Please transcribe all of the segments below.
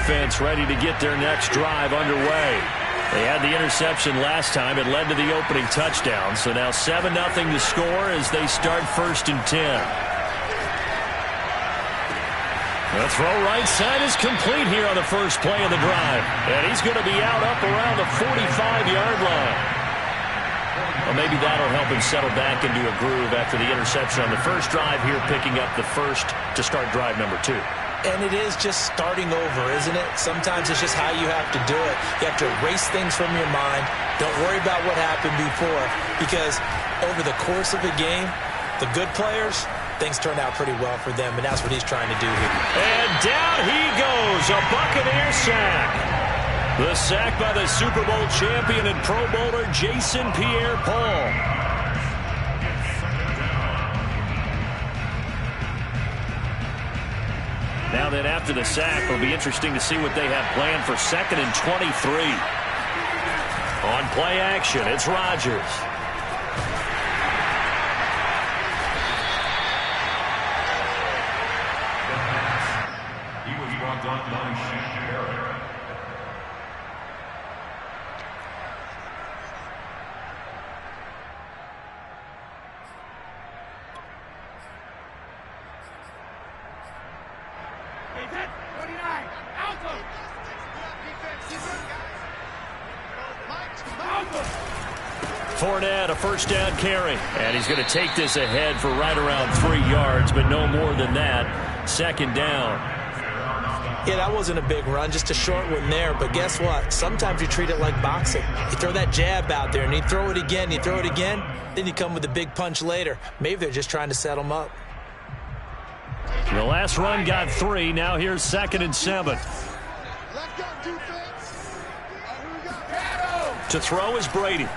offense ready to get their next drive underway. They had the interception last time. It led to the opening touchdown. So now 7-0 to score as they start 1st and 10. The throw right side is complete here on the first play of the drive. And he's going to be out up around the 45-yard line. Well, maybe that'll help him settle back into a groove after the interception on the first drive here, picking up the first to start drive number 2. And it is just starting over, isn't it? Sometimes it's just how you have to do it. You have to erase things from your mind. Don't worry about what happened before, because over the course of a game, the good players, things turn out pretty well for them, and that's what he's trying to do here. And down he goes, a Buccaneer sack. The sack by the Super Bowl champion and Pro Bowler Jason Pierre-Paul. Now then, after the sack, it'll be interesting to see what they have planned for 2nd and 23. On play action, it's Rodgers. He was brought down by Shaq. Fournette, a first down carry. And he's going to take this ahead for right around 3 yards, but no more than that. 2nd down. Yeah, that wasn't a big run, just a short one there. But guess what? Sometimes you treat it like boxing. You throw that jab out there, and you throw it again, you throw it again, then you come with a big punch later. Maybe they're just trying to set them up. The last run got 3. Now here's 2nd and 7. To throw is Brady.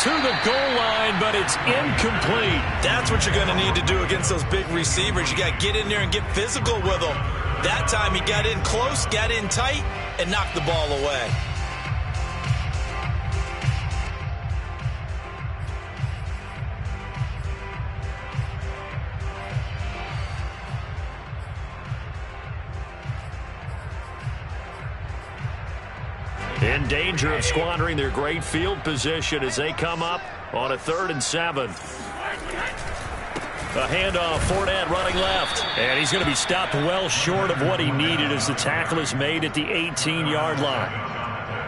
To the goal line, but it's incomplete. That's what you're going to need to do against those big receivers. You got to get in there and get physical with them. That time he got in close, got in tight, and knocked the ball away. In danger of squandering their great field position as they come up on a 3rd and 7. A handoff, Fournette running left. And he's going to be stopped well short of what he needed as the tackle is made at the 18-yard line.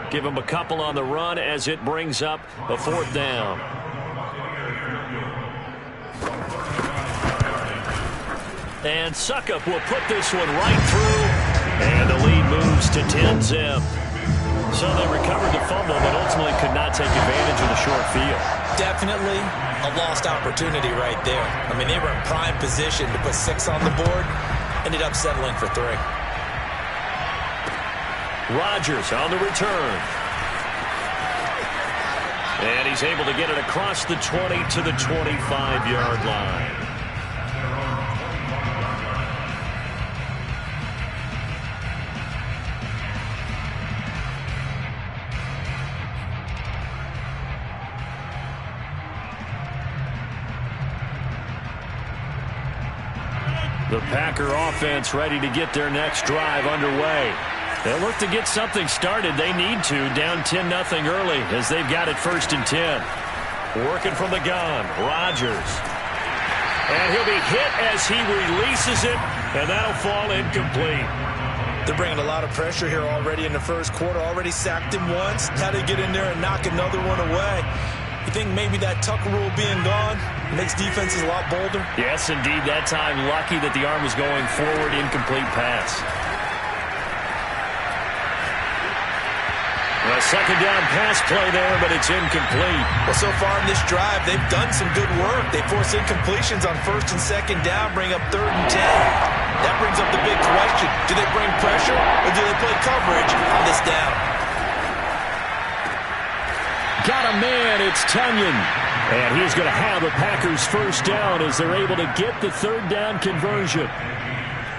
Give him a couple on the run as it brings up a 4th down. And Suckup will put this one right through. And the lead moves to 10-zip. So they recovered the fumble, but ultimately could not take advantage of the short field. Definitely a lost opportunity right there. I mean, they were in prime position to put 6 on the board. Ended up settling for 3. Rodgers on the return. And he's able to get it across the 20 to the 25-yard line. The Packer offense ready to get their next drive underway. They'll look to get something started. They need to, down 10-0 early as they've got it 1st and 10. Working from the gun, Rodgers. And he'll be hit as he releases it, and that'll fall incomplete. They're bringing a lot of pressure here already in the first quarter. Already sacked him once. Had to get in there and knock another one away. You think maybe that Tucker rule being gone makes defenses a lot bolder? Yes, indeed. That time, lucky that the arm was going forward. Incomplete pass. A second down pass play there, but it's incomplete. Well, so far in this drive, they've done some good work. They force incompletions on 1st and 2nd down, bring up 3rd and 10. That brings up the big question. Do they bring pressure, or do they play coverage on this down? Got a man, it's Tunyon. And he's going to have the Packers 1st down as they're able to get the 3rd down conversion.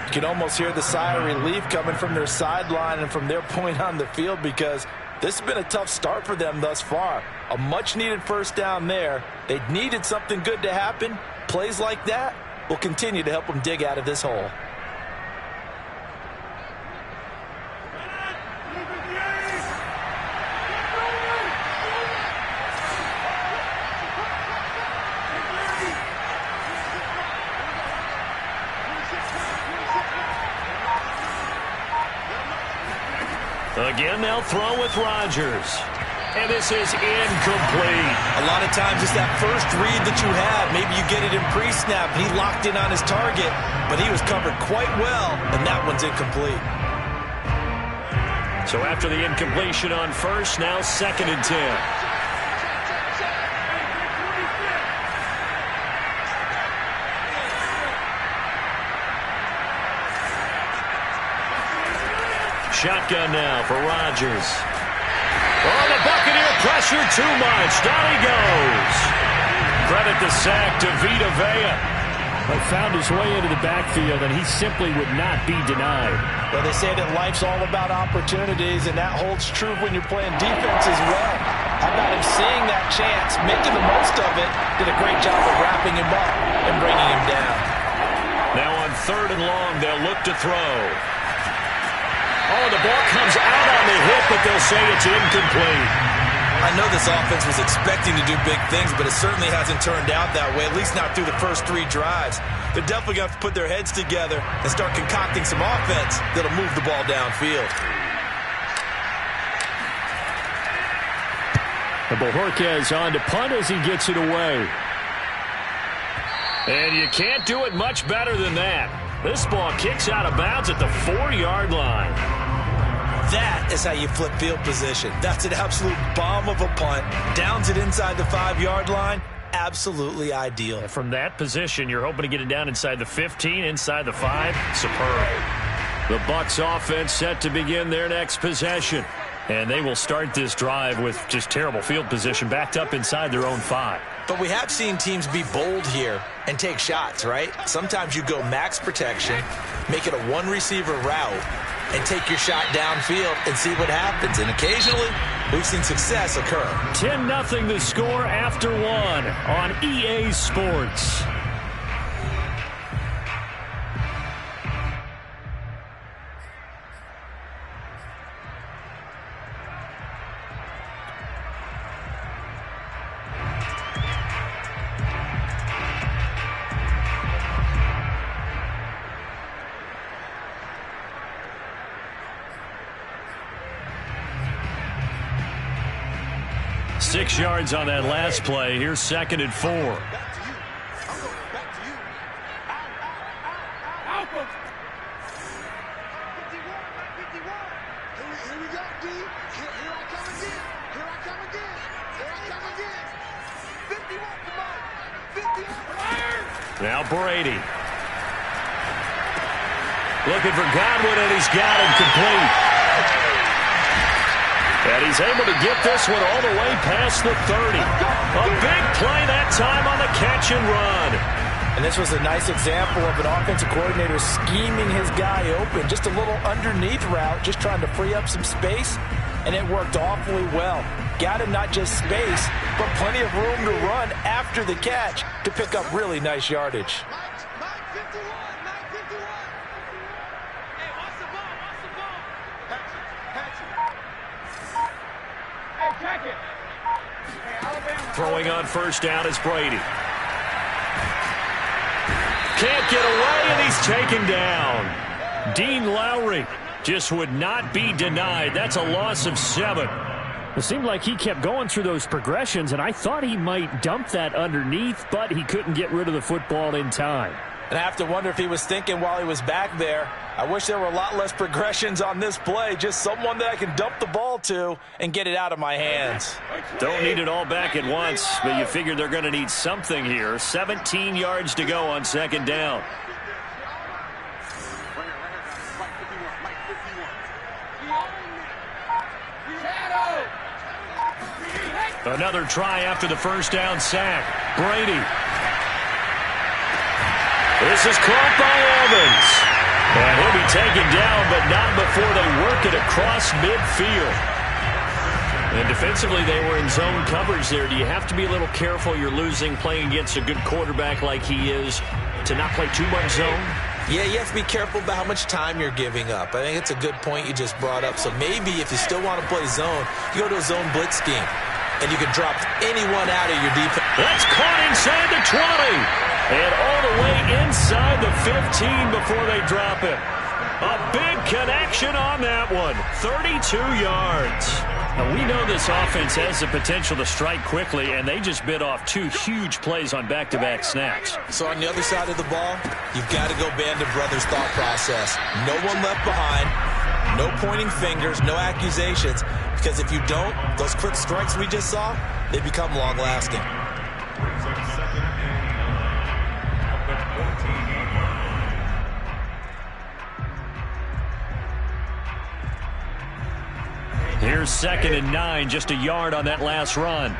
You can almost hear the sigh of relief coming from their sideline and from their point on the field, because this has been a tough start for them thus far. A much-needed 1st down there. They needed something good to happen. Plays like that will continue to help them dig out of this hole. Again, they'll throw with Rodgers. And this is incomplete. A lot of times it's that first read that you have. Maybe you get it in pre-snap, and he locked in on his target, but he was covered quite well, and that one's incomplete. So after the incompletion on first, now 2nd and 10. Shotgun now for Rodgers. Oh, the Buccaneer pressure too much. Down he goes. Credit the sack to Vita Vea. He found his way into the backfield, and he simply would not be denied. Well, they say that life's all about opportunities, and that holds true when you're playing defense as well. How about him seeing that chance, making the most of it, did a great job of wrapping him up and bringing him down. Now on 3rd and long, they'll look to throw. Oh, the ball comes out on the hit, but they'll say it's incomplete. I know this offense was expecting to do big things, but it certainly hasn't turned out that way, at least not through the first 3 drives. They're definitely going to have to put their heads together and start concocting some offense that'll move the ball downfield. And Bojorquez on to punt as he gets it away. And you can't do it much better than that. This ball kicks out of bounds at the 4-yard line. That is how you flip field position. That's an absolute bomb of a punt. Downs it inside the 5-yard line. Absolutely ideal. From that position, you're hoping to get it down inside the 15, inside the 5. Superb. The Bucs offense set to begin their next possession. And they will start this drive with just terrible field position, backed up inside their own 5. But we have seen teams be bold here and take shots, right? Sometimes you go max protection, make it a one-receiver route, and take your shot downfield and see what happens. And occasionally, we've seen success occur. 10-0 the score after 1 on EA Sports. Six yards on that last play. Here's 2nd and 4. Now Brady. Looking for Godwin, and he's got him complete. And he's able to get this one all the way past the 30. A big play that time on the catch and run. And this was a nice example of an offensive coordinator scheming his guy open. Just a little underneath route, just trying to free up some space, and it worked awfully well. Got him not just space, but plenty of room to run after the catch to pick up really nice yardage. Throwing on first down is Brady. Can't get away, and he's taken down. Dean Lowry just would not be denied. That's a loss of 7. It seemed like he kept going through those progressions, and I thought he might dump that underneath, but he couldn't get rid of the football in time. And I have to wonder if he was thinking while he was back there, I wish there were a lot less progressions on this play, just someone that I can dump the ball to and get it out of my hands. Don't need it all back at once, but you figure they're going to need something here. 17 yards to go on 2nd down. Another try after the first down sack. Brady. This is caught by Evans. And he'll be taken down, but not before they work it across midfield. And defensively, they were in zone coverage there. Do you have to be a little careful? You're losing playing against a good quarterback like he is to not play too much zone? Yeah, you have to be careful about how much time you're giving up. I think it's a good point you just brought up. So maybe if you still want to play zone, you go to a zone blitz scheme. And you can drop anyone out of your defense. That's caught inside the 20. And all the way inside the 15 before they drop it. A big connection. Protection on that one. 32 yards. Now, we know this offense has the potential to strike quickly, and they just bit off 2 huge plays on back-to-back snaps. So on the other side of the ball, you've got to go Band of Brothers thought process. No one left behind, no pointing fingers, no accusations, because if you don't, those quick strikes we just saw, they become long-lasting. Here's 2nd and 9, just a yard on that last run.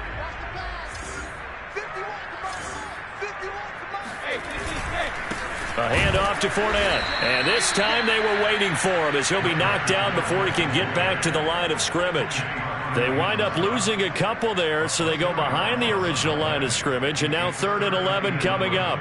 A handoff to Fournette. And this time they were waiting for him as he'll be knocked down before he can get back to the line of scrimmage. They wind up losing a couple there, so they go behind the original line of scrimmage, and now 3rd and 11 coming up.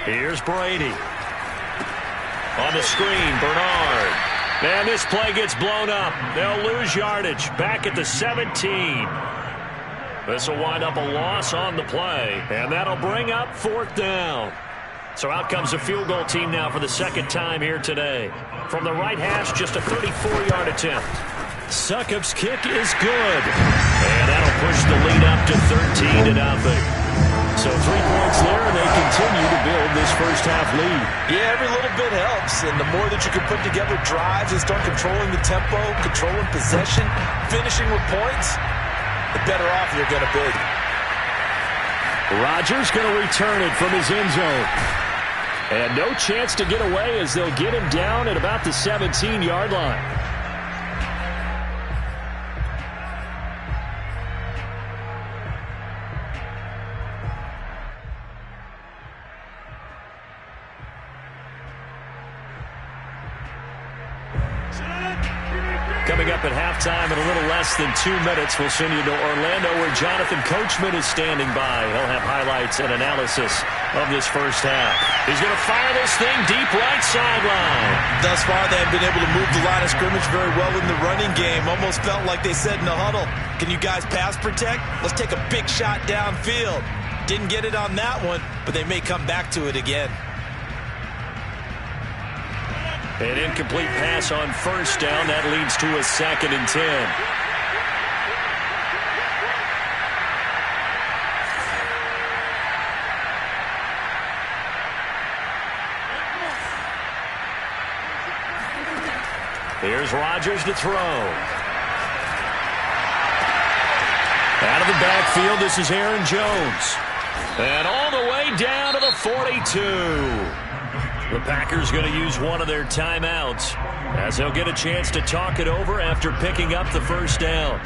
Here's Brady. On the screen, Bernard. And this play gets blown up. They'll lose yardage. Back at the 17. This will wind up a loss on the play. And that'll bring up 4th down. So out comes the field goal team now for the 2nd time here today. From the right hash, just a 34-yard attempt. Succop's kick is good. And that'll push the lead up to 13-0. So 3 points there, and they continue to build this first-half lead. Yeah, every little bit helps, and the more that you can put together drives and start controlling the tempo, controlling possession, finishing with points, the better off you're going to be. Rodgers going to return it from his end zone. And no chance to get away as they'll get him down at about the 17-yard line. Coming up at halftime in a little less than 2 minutes, we'll send you to Orlando where Jonathan Coachman is standing by. He'll have highlights and analysis of this first half. He's going to fire this thing deep right sideline. Thus far, they have been able to move the line of scrimmage very well in the running game. Almost felt like they said in the huddle, can you guys pass protect? Let's take a big shot downfield. Didn't get it on that one, but they may come back to it again. An incomplete pass on 1st down. That leads to a 2nd and 10. Here's Rodgers to throw. Out of the backfield, this is Aaron Jones. And all the way down to the 42. The Packers going to use one of their timeouts as they'll get a chance to talk it over after picking up the 1st down.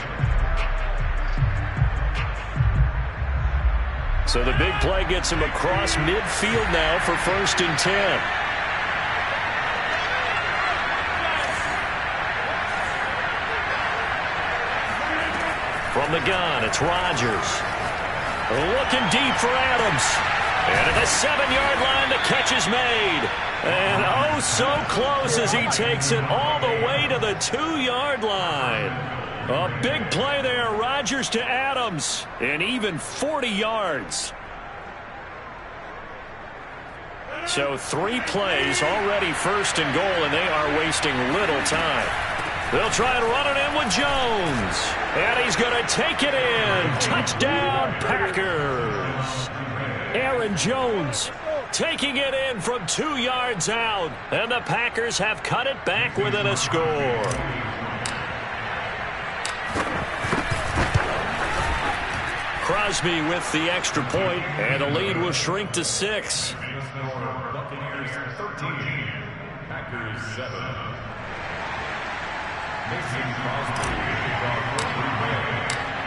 So the big play gets him across midfield now for 1st and 10. From the gun, it's Rodgers. Looking deep for Adams. And at the 7-yard line, the catch is made. And oh, so close as he takes it all the way to the 2-yard line. A big play there, Rodgers to Adams, and even 40 yards. So 3 plays, already 1st and goal, and they are wasting little time. They'll try and run it in with Jones. And he's going to take it in. Touchdown, Packers. Aaron Jones taking it in from 2 yards out. And the Packers have cut it back within a score. Crosby with the extra point, and the lead will shrink to 6. Buccaneers 13, Packers 7.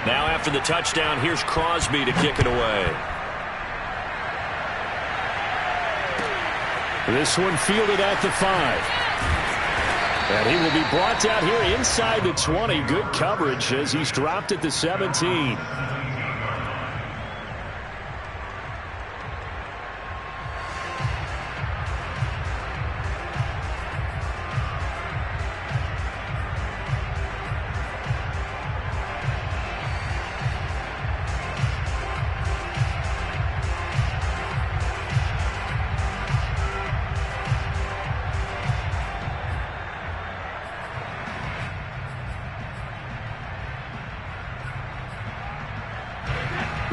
Now after the touchdown, here's Crosby to kick it away. This one fielded at the 5. And he will be brought down here inside the 20. Good coverage as he's dropped at the 17.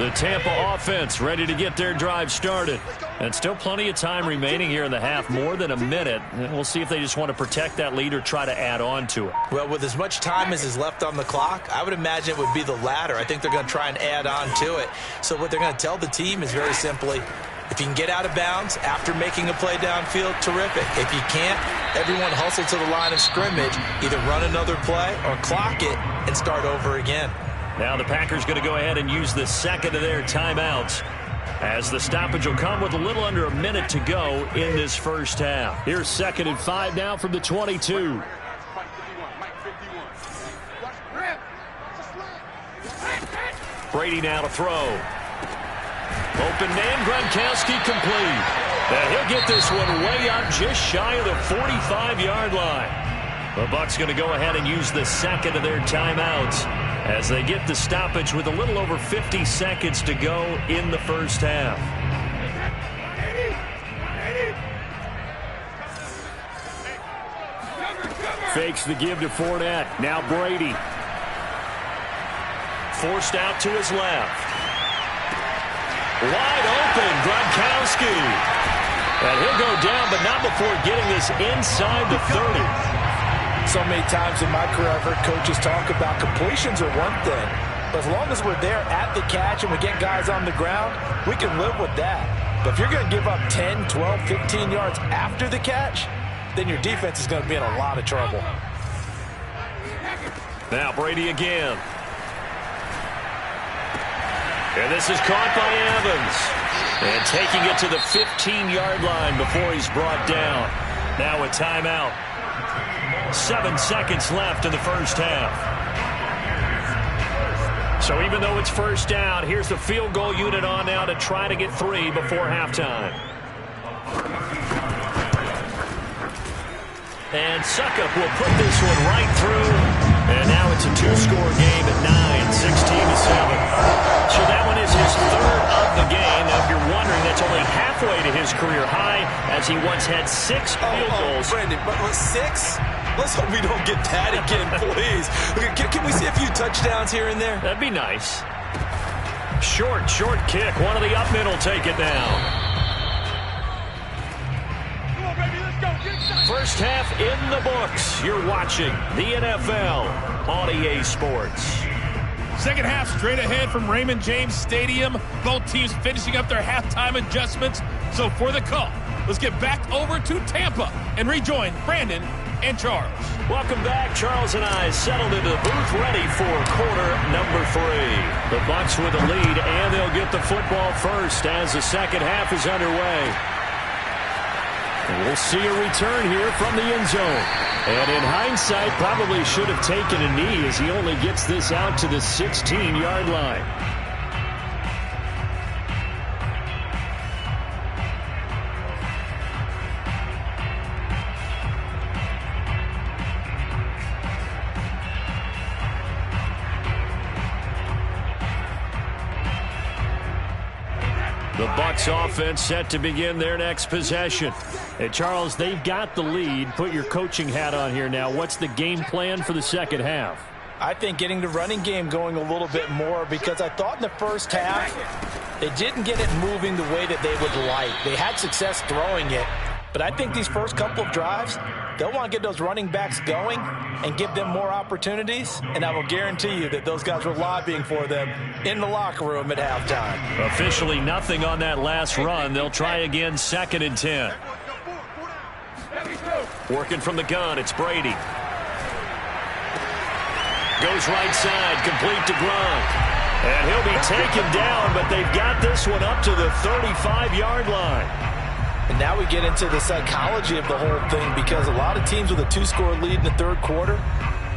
The Tampa offense ready to get their drive started. And still plenty of time remaining here in the half, more than a minute. And we'll see if they just want to protect that lead or try to add on to it. Well, with as much time as is left on the clock, I would imagine it would be the latter. I think they're going to try and add on to it. So what they're going to tell the team is very simply, if you can get out of bounds after making a play downfield, terrific. If you can't, everyone hustle to the line of scrimmage, either run another play or clock it and start over again. Now the Packers going to go ahead and use the second of their timeouts, as the stoppage will come with a little under a minute to go in this first half. Here's 2nd and 5 now from the 22. Brady now to throw. Open man, Gronkowski complete. And he'll get this one way up just shy of the 45-yard line. The Bucs going to go ahead and use the second of their timeouts as they get the stoppage with a little over 50 seconds to go in the first half. Fakes the give to Fournette. Now Brady. Forced out to his left. Wide open, Gronkowski. And he'll go down, but not before getting this inside the 30. So many times in my career I've heard coaches talk about completions are one thing. But as long as we're there at the catch and we get guys on the ground, we can live with that. But if you're going to give up 10, 12, 15 yards after the catch, then your defense is going to be in a lot of trouble. Now Brady again. And this is caught by Evans. And taking it to the 15-yard line before he's brought down. Now a timeout. 7 seconds left in the first half. So even though it's first down, here's the field goal unit on now to try to get 3 before halftime. And Suckup will put this one right through. And now it's a 2-score game at 9, 16-7. So that one is his 3rd of the game. Now, if you're wondering, that's only halfway to his career high, as he once had 6 field goals. Brandon, but 6? Let's hope we don't get that again, please. Can we see a few touchdowns here and there? That'd be nice. Short kick. One of the up mid will take it now. First half in the books. You're watching the NFL on EA Sports. Second half straight ahead from Raymond James Stadium. Both teams finishing up their halftime adjustments. So for the call, let's get back over to Tampa and rejoin Brandon and Charles. Welcome back. Charles and I settled into the booth, ready for quarter number 3. The Bucs with the lead, and they'll get the football first as the second half is underway. And we'll see a return here from the end zone. And in hindsight, probably should have taken a knee as he only gets this out to the 16-yard line. The Bucs offense set to begin their next possession. Hey, Charles, they've got the lead. Put your coaching hat on here now. What's the game plan for the second half? I think getting the running game going a little bit more, because I thought in the first half they didn't get it moving the way that they would like. They had success throwing it, but I think these first couple of drives, they'll want to get those running backs going and give them more opportunities, and I will guarantee you that those guys were lobbying for them in the locker room at halftime. Officially nothing on that last run. They'll try again, 2nd and 10. Working from the gun, it's Brady. Goes right side, complete to Gronk. And he'll be taken down, but they've got this one up to the 35-yard line. And now we get into the psychology of the whole thing, because a lot of teams with a 2-score lead in the third quarter,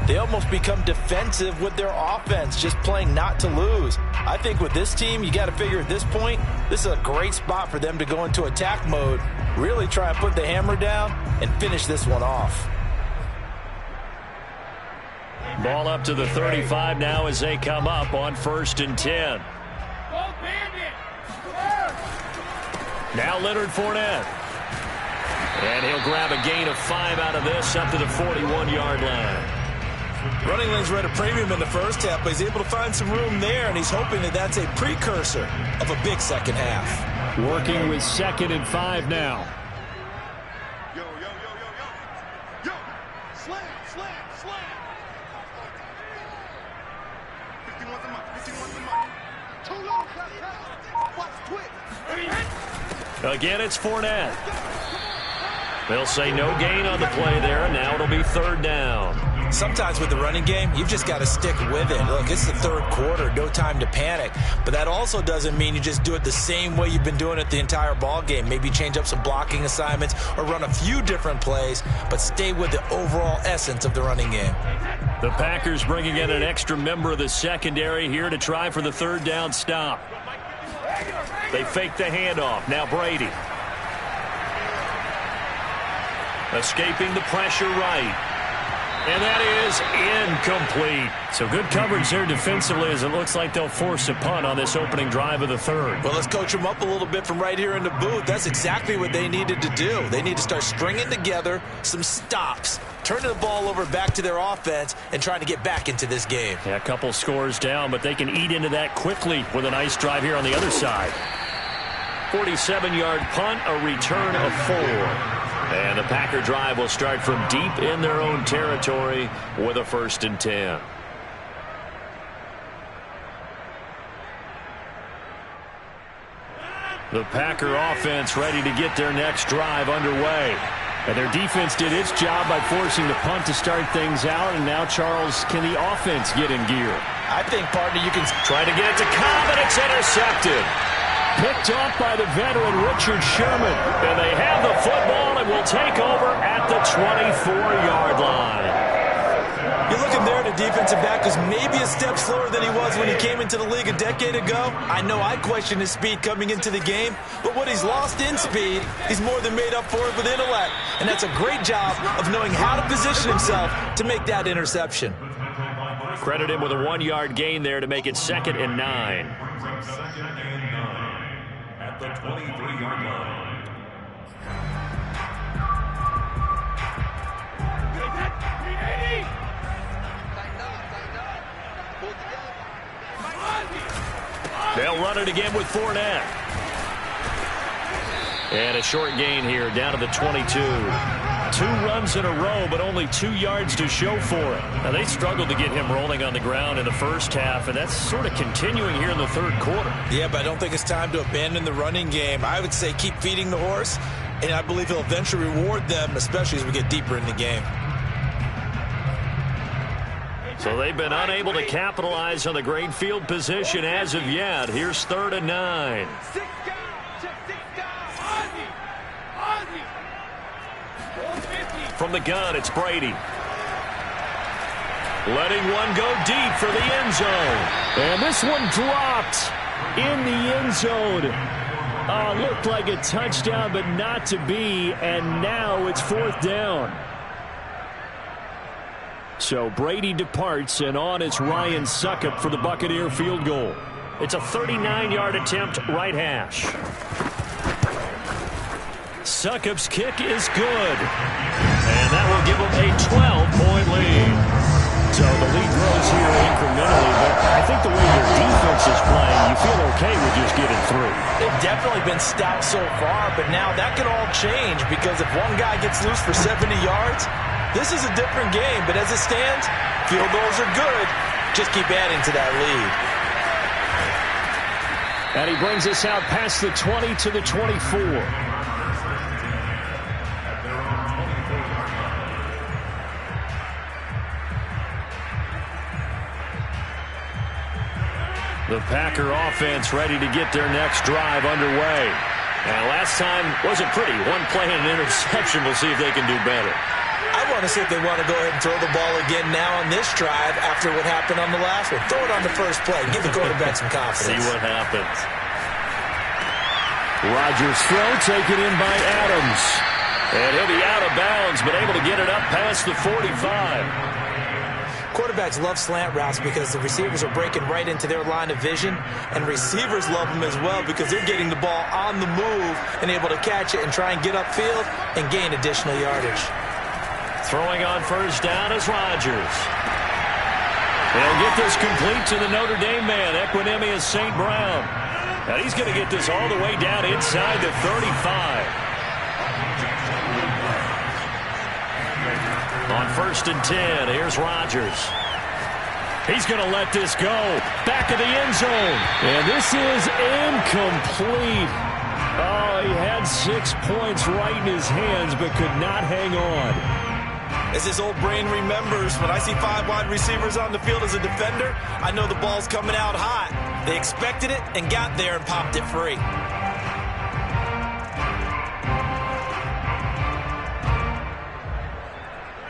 they almost become defensive with their offense, just playing not to lose. I think with this team, you got to figure at this point, this is a great spot for them to go into attack mode, really try and put the hammer down and finish this one off. Ball up to the 35 now as they come up on 1st and 10. Now Leonard Fournette. And he'll grab a gain of 5 out of this, up to the 41-yard line. Running lanes were at a premium in the first half, but he's able to find some room there, and he's hoping that that's a precursor of a big second half. Working with 2nd and 5 now. Yo, yo, yo, yo, yo. Yo, slam, slam, slam. 51's a month, 51's a month. Too low, watch twitch. Again, it's Fournette. They'll say no gain on the play there, and now it'll be 3rd down. Sometimes with the running game, you've just got to stick with it. Look, it's the 3rd quarter, no time to panic. But that also doesn't mean you just do it the same way you've been doing it the entire ball game. Maybe change up some blocking assignments or run a few different plays, but stay with the overall essence of the running game. The Packers bringing in an extra member of the secondary here to try for the 3rd down stop. They fake the handoff. Now Brady. Escaping the pressure right. And that is incomplete. So good coverage there defensively as it looks like they'll force a punt on this opening drive of the 3rd. Well, let's coach them up a little bit from right here in the booth. That's exactly what they needed to do. They need to start stringing together some stops, turning the ball over back to their offense, and trying to get back into this game. Yeah, a couple scores down, but they can eat into that quickly with a nice drive here on the other side. 47-yard punt, a return of 4. And the Packer drive will start from deep in their own territory with a 1st and 10. The Packer offense ready to get their next drive underway. And their defense did its job by forcing the punt to start things out. And now, Charles, can the offense get in gear? I think, partner, you can try to get it to Cobb, and it's intercepted. Picked off by the veteran Richard Sherman. And they have the football and will take over at the 24-yard line. You're looking there at a defensive back who's maybe a step slower than he was when he came into the league a decade ago. I know I questioned his speed coming into the game, but what he's lost in speed, he's more than made up for it with intellect. And that's a great job of knowing how to position himself to make that interception. Credit him with a 1-yard gain there to make it 2nd and 9. The 23-yard line. They'll run it again with Fournette. And a short gain here down to the 22. 2 runs in a row, but only 2 yards to show for it. Now, they struggled to get him rolling on the ground in the first half, and that's sort of continuing here in the 3rd quarter. Yeah, but I don't think it's time to abandon the running game. I would say keep feeding the horse, and I believe he'll eventually reward them, especially as we get deeper in the game. So they've been unable to capitalize on the great field position as of yet. Here's 3rd and 9. From the gun, it's Brady. Letting one go deep for the end zone. And this one dropped in the end zone. Looked like a touchdown, but not to be. And now it's 4th down. So Brady departs, and on it's Ryan Succop for the Buccaneer field goal. It's a 39-yard attempt, right hash. Succop's kick is good. And that will give them a 12-point lead. So the lead grows here incrementally, but I think the way your defense is playing, you feel okay with just getting through. They've definitely been stout so far, but now that could all change because if one guy gets loose for 70 yards, this is a different game. But as it stands, field goals are good. Just keep adding to that lead. And he brings us out past the 20 to the 24. The Packer offense ready to get their next drive underway. And last time wasn't pretty. One play and an interception. We'll see if they can do better. I want to see if they want to go ahead and throw the ball again now on this drive after what happened on the last one. Throw it on the first play. Give the quarterback some confidence. See what happens. Rodgers' throw taken in by Adams. And he'll be out of bounds, but able to get it up past the 45. Quarterbacks love slant routes because the receivers are breaking right into their line of vision, and receivers love them as well because they're getting the ball on the move and able to catch it and try and get upfield and gain additional yardage. Throwing on first down is Rodgers. They'll get this complete to the Notre Dame man, Equinemius St. Brown. And he's going to get this all the way down inside the 35. On 1st and 10, here's Rodgers. He's going to let this go. Back of the end zone. And this is incomplete. Oh, he had 6 points right in his hands, but could not hang on. As his old brain remembers, when I see 5 wide receivers on the field as a defender, I know the ball's coming out hot. They expected it and got there and popped it free.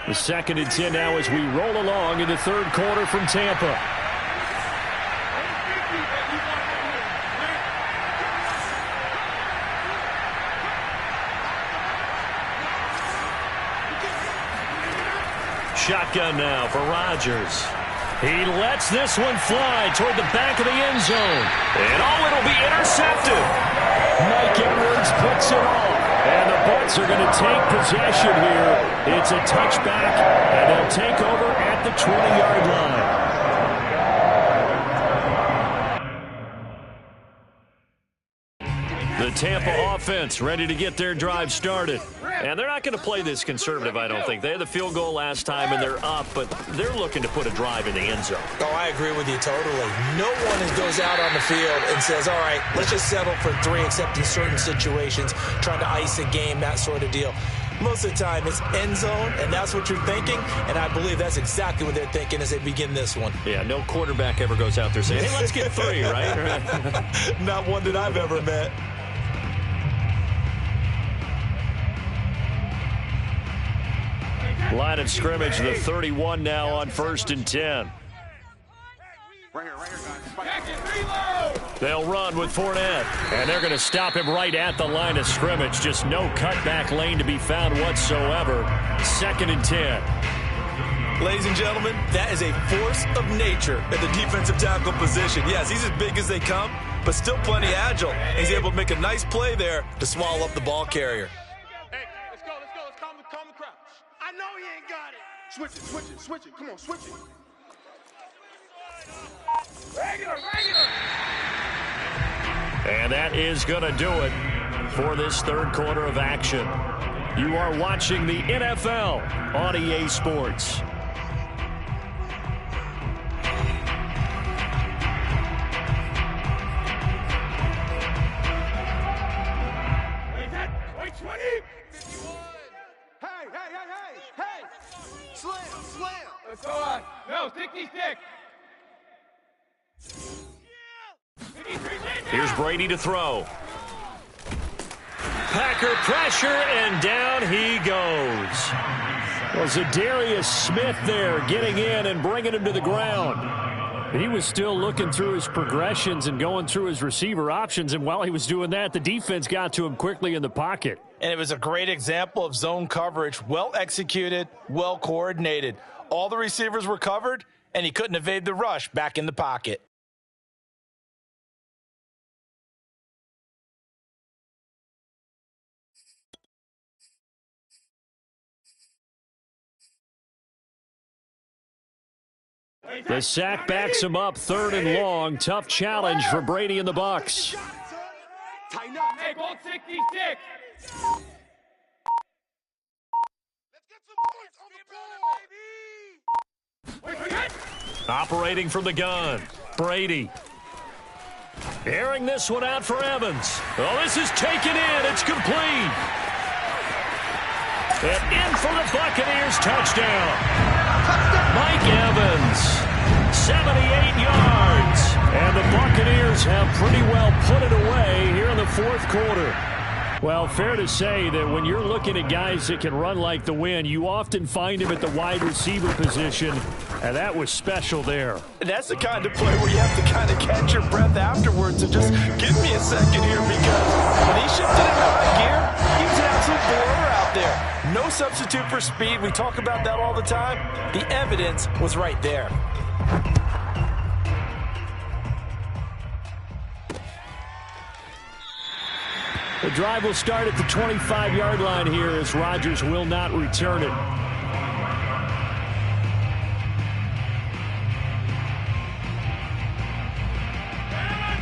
The 2nd and 10 now as we roll along in the 3rd quarter from Tampa. Shotgun now for Rodgers. He lets this one fly toward the back of the end zone. And it'll be intercepted. Mike Edwards puts it off. And the Bucs are going to take possession here. It's a touchback, and they'll take over at the 20-yard line. The Tampa offense ready to get their drive started. And they're not going to play this conservative, I don't think. They had the field goal last time, and they're up, but they're looking to put a drive in the end zone. Oh, I agree with you totally. No one goes out on the field and says, all right, let's just settle for 3, except in certain situations, trying to ice a game, that sort of deal. Most of the time, it's end zone, and that's what you're thinking, and I believe that's exactly what they're thinking as they begin this one. Yeah, no quarterback ever goes out there saying, hey, let's get 3, right? Not one that I've ever met. Line of scrimmage, the 31 now on 1st and 10. Right here, guys. They'll run with Fournette, and they're going to stop him right at the line of scrimmage. Just no cutback lane to be found whatsoever. 2nd and 10. Ladies and gentlemen, that is a force of nature at the defensive tackle position. Yes, he's as big as they come, but still plenty agile. He's able to make a nice play there to swallow up the ball carrier. Hey, let's go. Let's calm the crowd. I know he ain't got it. Switch it. Come on, switch it. Regular. And that is going to do it for this 3rd quarter of action. You are watching the NFL on EA Sports. Hey. Slam. Let's go on. No, 66. Here's Brady to throw. Packer pressure, and down he goes. Well, Zadarius Smith there getting in and bringing him to the ground. He was still looking through his progressions and going through his receiver options, and while he was doing that, the defense got to him quickly in the pocket. And it was a great example of zone coverage, well executed, well coordinated. All the receivers were covered, and he couldn't evade the rush back in the pocket. The sack backs him up, 3rd and long. Tough challenge for Brady and the Bucs. Tighten up. Hey, ball 66. Let's get some points on the ball, baby. Operating from the gun, Brady. Airing this one out for Evans. Oh, this is taken in. It's complete. And in for the Buccaneers touchdown. Mike Evans, 78 yards. And the Buccaneers have pretty well put it away here in the 4th quarter. Well, fair to say that when you're looking at guys that can run like the wind, you often find him at the wide receiver position, and that was special there. And that's the kind of play where you have to kind of catch your breath afterwards and just give me a second here, because when he shifted into high gear, he was an absolute blower out there. No substitute for speed. We talk about that all the time. The evidence was right there. The drive will start at the 25-yard line here as Rodgers will not return it.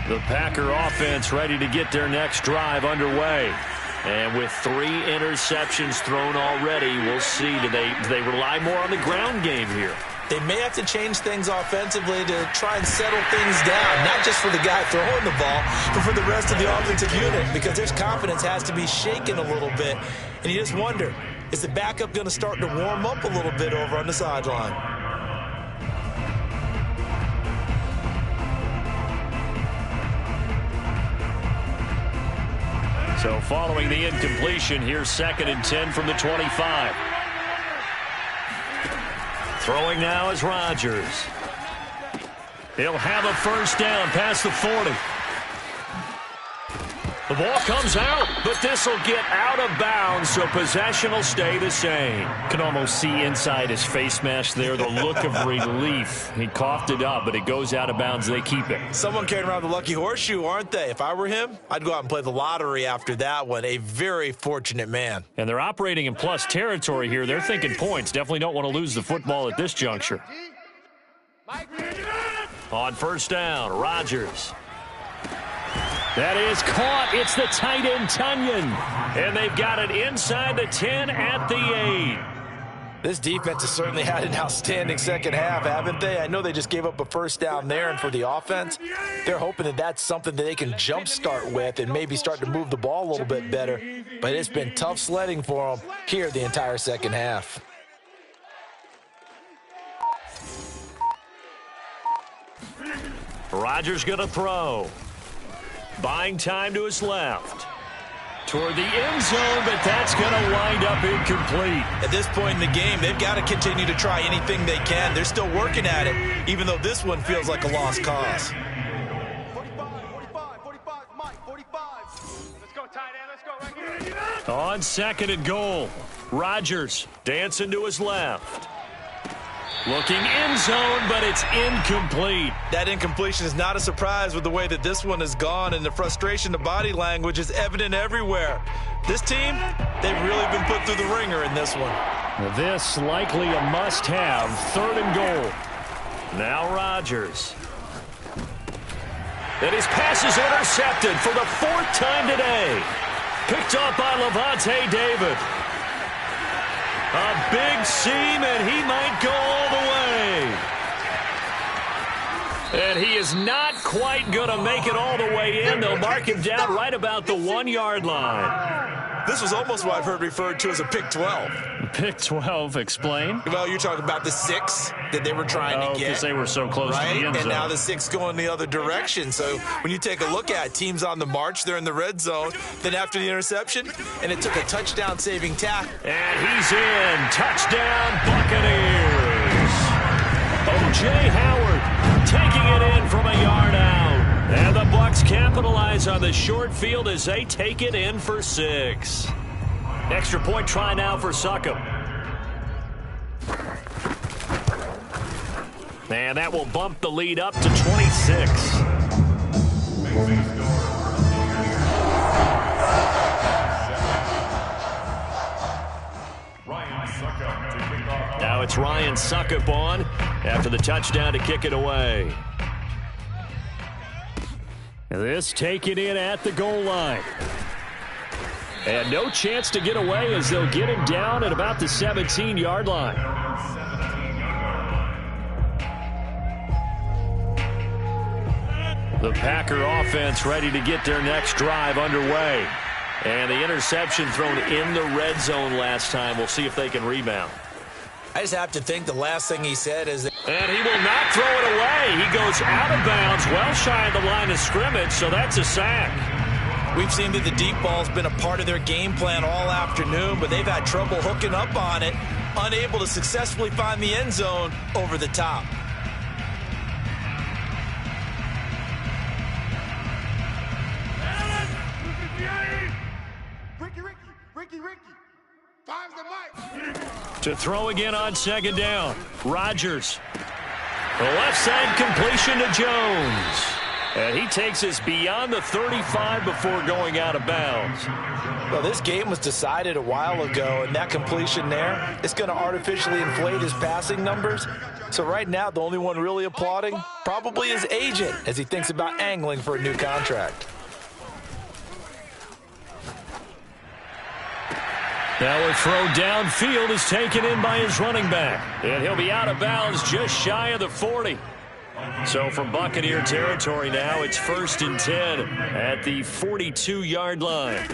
The Packer offense ready to get their next drive underway. And with 3 interceptions thrown already, we'll see. Do they rely more on the ground game here? They may have to change things offensively to try and settle things down, not just for the guy throwing the ball, but for the rest of the offensive unit, because their confidence has to be shaken a little bit. And you just wonder, is the backup going to start to warm up a little bit over on the sideline? So following the incompletion, here's 2nd and 10 from the 25. Throwing now is Rodgers. He'll have a first down past the 40. The ball comes out, but this will get out of bounds, so possession will stay the same. Can almost see inside his face mask there, the look of relief. He coughed it up, but it goes out of bounds. They keep it. Someone carrying around the lucky horseshoe, aren't they? If I were him, I'd go out and play the lottery after that one. A very fortunate man. And they're operating in plus territory here. They're thinking points. Definitely don't want to lose the football at this juncture. On first down, Rodgers. That is caught. It's the tight end, Tunyon. And they've got it inside the 10 at the 8. This defense has certainly had an outstanding second half, haven't they? I know they just gave up a first down there, and for the offense, they're hoping that that's something that they can jumpstart with and maybe start to move the ball a little bit better. But it's been tough sledding for them here the entire second half. Rodgers going to throw. Buying time to his left. Toward the end zone, but that's going to wind up incomplete. At this point in the game, they've got to continue to try anything they can. They're still working at it, even though this one feels like a lost cause. 45, Mike, 45. Let's go, tight end, let's go right here. On 2nd and goal, Rodgers dancing to his left. Looking end zone, but it's incomplete. That incompletion is not a surprise with the way that this one has gone, and the frustration, the body language is evident everywhere. This team, they've really been put through the ringer in this one. This likely a must-have, 3rd and goal. Now Rodgers. And his pass is intercepted for the 4th time today. Picked up by Levante David. A big seam, and he might go all the way. And he is not quite going to make it all the way in. They'll mark him down right about the 1-yard line. This was almost what I've heard referred to as a pick 12. Pick 12, explain. Well, you're talking about the 6 that they were trying to get. Because they were so close to the end zone. And now the 6 going the other direction. So when you take a look at teams on the march, they're in the red zone. Then after the interception, and it took a touchdown-saving tackle. And he's in. Touchdown, Buccaneers. O.J. Howard taking it in from a yard out. And the Bucs capitalize on the short field as they take it in for 6. Extra point try now for Succop. And that will bump the lead up to 26. Now it's Ryan Succop on after the touchdown to kick it away. This taken in at the goal line. And no chance to get away as they'll get him down at about the 17-yard line. The Packer offense ready to get their next drive underway. And the interception thrown in the red zone last time. We'll see if they can rebound. I just have to think the last thing he said is that. And he will not throw it away. He goes out of bounds, well shy of the line of scrimmage, so that's a sack. We've seen that the deep ball's been a part of their game plan all afternoon, but they've had trouble hooking up on it, unable to successfully find the end zone over the top. Ricky. Five's the mic. To throw again on 2nd down. Rodgers. The left side completion to Jones. And he takes us beyond the 35 before going out of bounds. Well, this game was decided a while ago, and that completion there is going to artificially inflate his passing numbers. So right now, the only one really applauding probably his agent as he thinks about angling for a new contract. Now a throw downfield is taken in by his running back. And he'll be out of bounds just shy of the 40. So from Buccaneer territory now, it's 1st and 10 at the 42-yard line.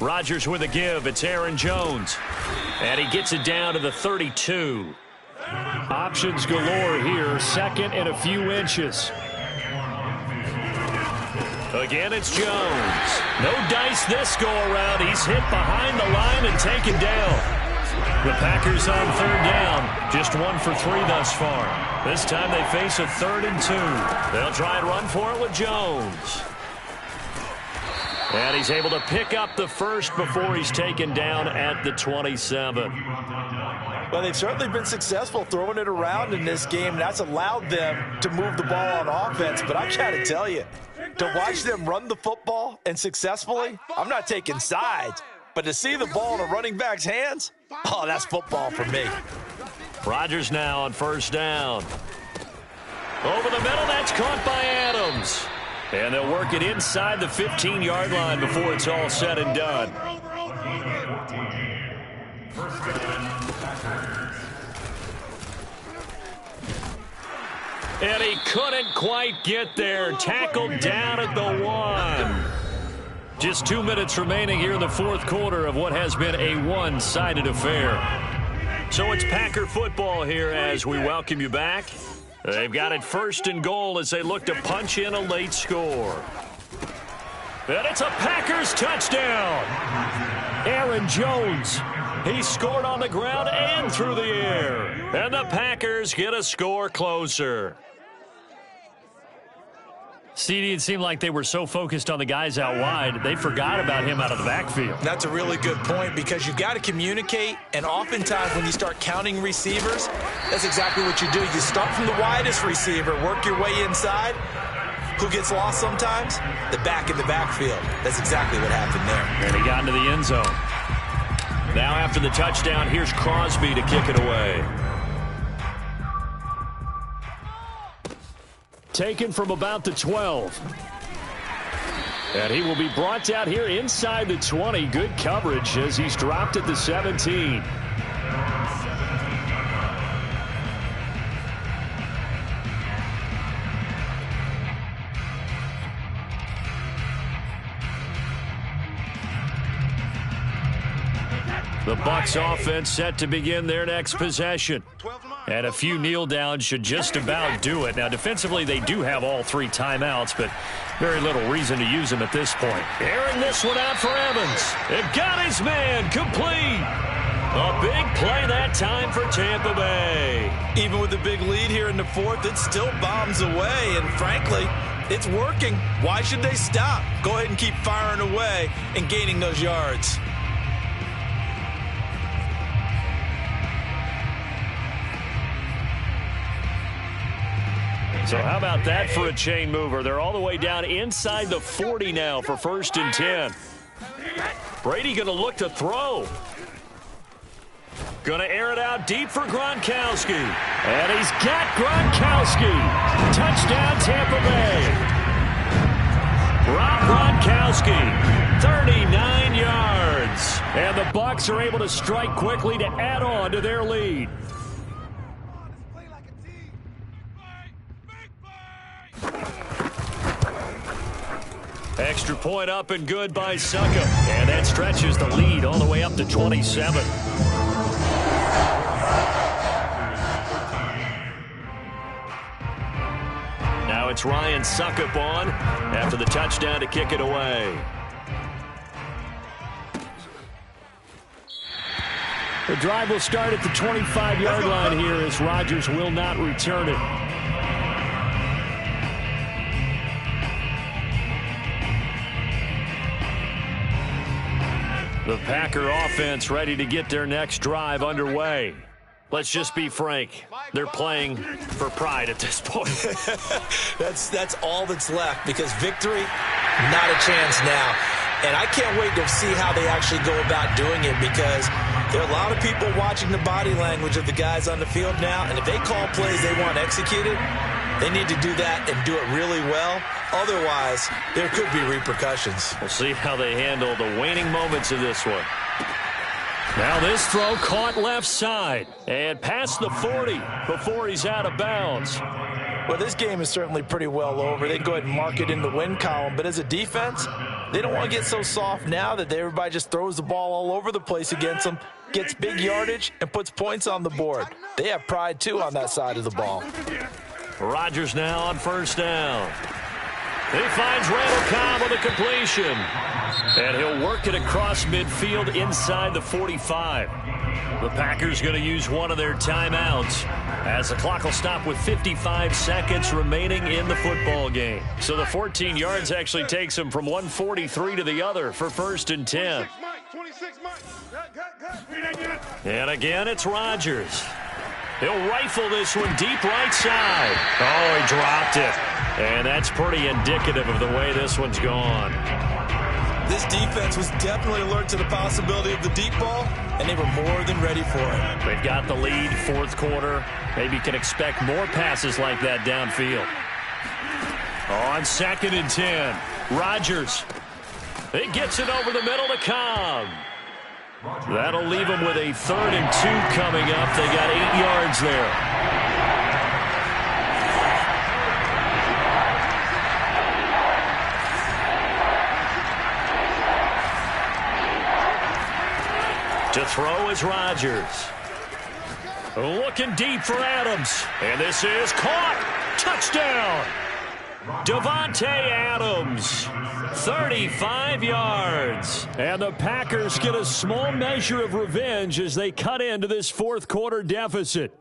Rodgers with a give. It's Aaron Jones. And he gets it down to the 32. Options galore here. 2nd and a few inches. Again, it's Jones. No dice this go-around. He's hit behind the line and taken down. The Packers on 3rd down. Just 1 for 3 thus far. This time they face a 3rd and 2. They'll try and run for it with Jones. And he's able to pick up the first before he's taken down at the 27. Well, they've certainly been successful throwing it around in this game, and that's allowed them to move the ball on offense. But I've got to tell you, to watch them run the football and successfully, I'm not taking sides. But to see the ball in a running back's hands, oh, that's football for me. Rodgers now on 1st down. Over the middle, that's caught by Adams. And they'll work it inside the 15-yard line before it's all said and done. And he couldn't quite get there. Tackled down at the 1. Just 2 minutes remaining here in the 4th quarter of what has been a one-sided affair. So it's Packer football here as we welcome you back. They've got it 1st and goal as they look to punch in a late score. And it's a Packers touchdown. Aaron Jones. He scored on the ground and through the air. And the Packers get a score closer. CD, it seemed like they were so focused on the guys out wide, they forgot about him out of the backfield. That's a really good point because you've got to communicate, and oftentimes when you start counting receivers, that's exactly what you do. You start from the widest receiver, work your way inside. Who gets lost sometimes? The back in the backfield. That's exactly what happened there. And he got into the end zone. Now after the touchdown, here's Crosby to kick it away. Taken from about the 12. And he will be brought down here inside the 20. Good coverage as he's dropped at the 17. The Bucs offense set to begin their next possession. And a few kneel downs should just about do it. Now, defensively, they do have all 3 timeouts, but very little reason to use them at this point. Airing this one out for Evans. It got his man complete. A big play that time for Tampa Bay. Even with the big lead here in the 4th, it still bombs away, and frankly, it's working. Why should they stop? Go ahead and keep firing away and gaining those yards. So how about that for a chain mover? They're all the way down inside the 40 now for 1st and 10. Brady going to look to throw. Going to air it out deep for Gronkowski. And he's got Gronkowski. Touchdown Tampa Bay. Rob Gronkowski, 39 yards. And the Bucs are able to strike quickly to add on to their lead. Extra point up and good by Succop. And that stretches the lead all the way up to 27. Now it's Ryan Succop on after the touchdown to kick it away. The drive will start at the 25-yard line here as Rodgers will not return it. The Packer offense ready to get their next drive underway. let's just be frank. They're playing for pride at this point. That's all that's left, because victory, not a chance now. And I can't wait to see how they actually go about doing it, because there are a lot of people watching the body language of the guys on the field now, and if they call plays they want executed, they need to do that and do it really well. Otherwise, there could be repercussions. We'll see how they handle the waning moments of this one. Now this throw caught left side and past the 40 before he's out of bounds. Well, this game is certainly pretty well over. They can go ahead and mark it in the win column. But as a defense, they don't want to get so soft now that everybody just throws the ball all over the place against them, gets big yardage, and puts points on the board. They have pride, too, on that side of the ball. Rodgers now on first down. He finds Randall Cobb with a completion. And he'll work it across midfield inside the 45. The Packers going to use one of their timeouts as the clock will stop with 55 seconds remaining in the football game. So the 14 yards actually takes them from 143 to the other for first and 10. And again, it's Rodgers. He'll rifle this one deep right side. Oh, he dropped it. And that's pretty indicative of the way this one's gone. This defense was definitely alert to the possibility of the deep ball, and they were more than ready for it. They've got the lead, fourth quarter. Maybe you can expect more passes like that downfield. On second and 10, Rodgers. He gets it over the middle to Cobb. That'll leave them with a 3rd and 2 coming up. They got 8 yards there. To throw is Rodgers. Looking deep for Adams. And this is caught. Touchdown. Davante Adams. 35 yards. And the Packers get a small measure of revenge as they cut into this fourth quarter deficit.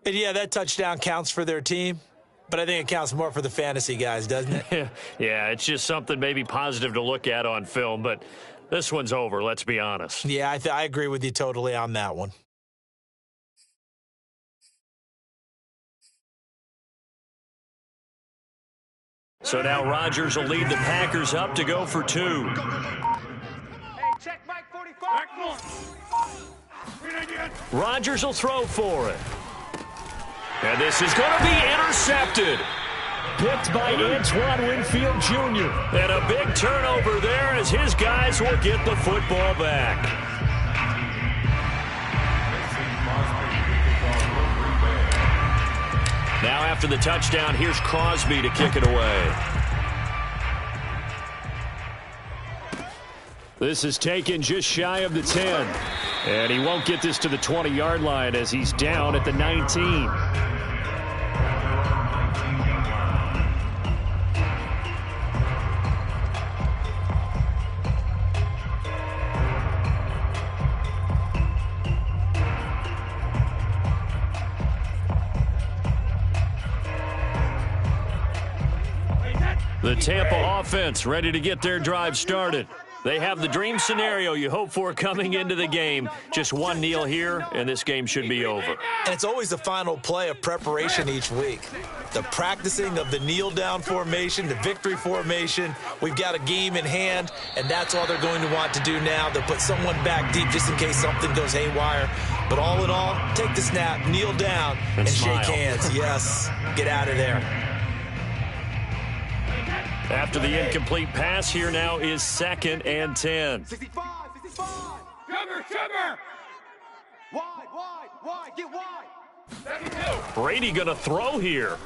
And yeah, that touchdown counts for their team, but I think it counts more for the fantasy guys, doesn't it? Yeah, it's just something maybe positive to look at on film, but this one's over, let's be honest. Yeah, I agree with you totally on that one. So now Rodgers will lead the Packers up to go for 2. Hey, check Mike 45. Rodgers will throw for it. And this is going to be intercepted. Picked by Antoine Winfield Jr. And a big turnover there as his guys will get the football back. Now after the touchdown, here's Crosby to kick it away. This is taken just shy of the 10. And he won't get this to the 20-yard line as he's down at the 19. The Tampa offense ready to get their drive started. They have the dream scenario you hope for coming into the game. Just one kneel here, and this game should be over. And it's always the final play of preparation each week. The practicing of the kneel-down formation, the victory formation. We've got a game in hand, and that's all they're going to want to do now. They'll put someone back deep just in case something goes haywire. But all in all, take the snap, kneel down, and shake hands. Yes, get out of there. After the incomplete pass, here now is 2nd and 10. 65. Sugar. Wide, get wide. Brady going to throw here.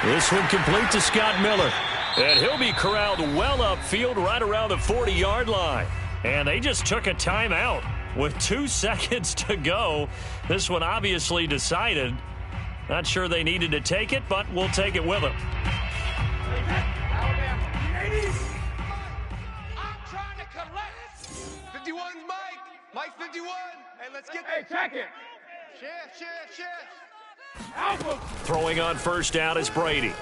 This one complete to Scott Miller. And he'll be corralled well upfield right around the 40-yard line. And they just took a timeout with 2 seconds to go. This one obviously decided. Not sure they needed to take it, but we'll take it with them. I'm trying to collect. 51's Mike. Mike 51. Hey, let's get there. Hey, check it. Shift. Throwing on first down is Brady.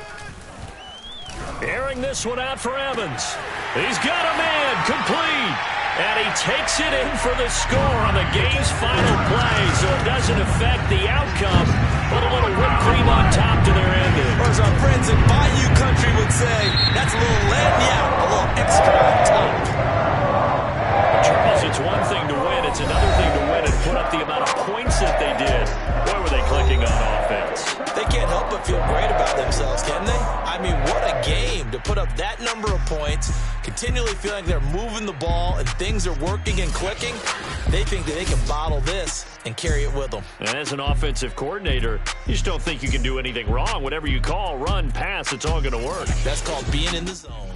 Airing this one out for Evans. He's got a man complete. And he takes it in for the score on the game's final play, so it doesn't affect the outcome, but a little whipped cream on top to their ending. Or as our friends in Bayou Country would say, that's a little lagniappe, a little extra on top. Charles, it's one thing to win. It's another thing to win and put up the amount of points that they did. Boy, were they clicking on offense. They can't help but feel great about themselves, can they? I mean, what a game to put up that number of points, continually feeling like they're moving the ball and things are working and clicking. They think that they can bottle this and carry it with them. And as an offensive coordinator, you just don't think you can do anything wrong. Whatever you call, run, pass, it's all going to work. That's called being in the zone.